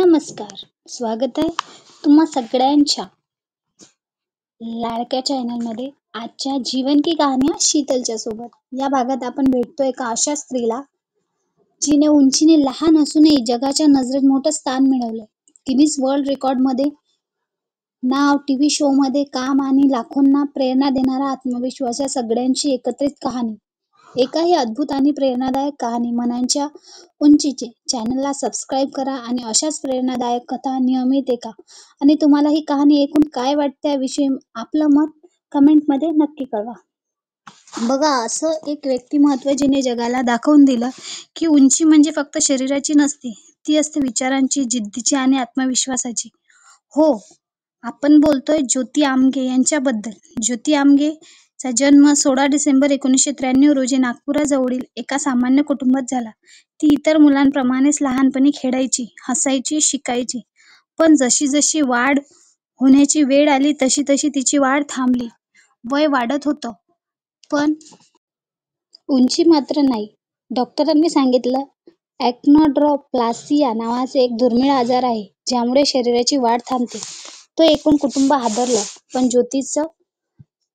नमस्कार. स्वागत आहे तुम्हा सगळ्यांच्या लाडक्या चॅनलमध्ये. आजच्या जीवन की कहाण्या शीतलच्या सोबत या भागात आपण भेटतो एका अशा स्त्रीला जिने उंचीने लहान असूनही जगाच्या नजरेत मोठं स्थान मिळवलंय. गिनीज वर्ल्ड रेकॉर्ड मध्ये नाव, टीव्ही शो मध्ये काम आणि लाखोंना प्रेरणा देणारा आत्मविश्वास या सगळ्यांची एकत्रित कहाणी. एका ही अद्भुत आणि प्रेरणादायक कहाणी मनांच्या उंचीचे. चॅनलला सबस्क्राईब करा आणि अशाच प्रेरणादायक कथा नियमित ऐका. आणि तुम्हाला ही कहाणी ऐकून काय वाटते याविषयी आपलं मत कमेंटमध्ये नक्की कळवा. बघा, असं एक व्यक्तिमत्व जिने जगाला दाखवून दिलं की उंची म्हणजे फक्त शरीराची नसते, ती असते विचारांची, जिद्दीची आणि आत्मविश्वासाची. हो, आपण बोलतोय ज्योती आमगे यांच्याबद्दल. ज्योती आमगे चा जन्म 16 डिसेंबर 1993 रोजी नागपुराजवळील एका सामान्य कुटुंबात झाला. ती इतर मुलांप्रमाणेच लहानपणी खेळायची, हसायची, शिकायची. पण जशी जशी वाढ होण्याची वेळ आली तशी तशी तिची वाढ थांबली. वय वाढत होतं, पण उंची मात्र नाही. डॉक्टरांनी सांगितलं अॅक्नॉड्रोप्लासिया नावाचा एक दुर्मिळ आजार आहे, ज्यामुळे शरीराची वाढ थांबते. तो ऐकून कुटुंब हादरलं, पण ज्योतीचं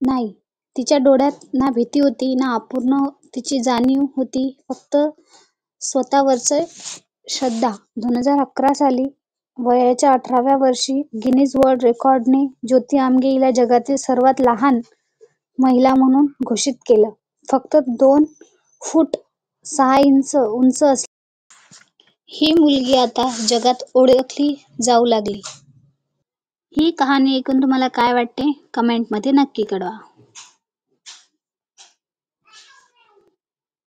नाही. तिच्या डोळ्यात ना भीती होती ना अपूर्णतेची जाणीव होती, फक्त स्वतःवरची श्रद्धा. 2011 साली वयाच्या 18व्या वर्षी गिनीज वर्ल्ड रेकॉर्डने ज्योती आमगे हिला जगातील सर्वात लहान महिला म्हणून घोषित केलं. फक्त 2 फूट 6 इंच उंच असलेली ही मुलगी आता जगात ओळखली जाऊ लागली. ही कहाणी ऐकून तुम्हाला काय वाटते कमेंटमध्ये नक्की कळवा.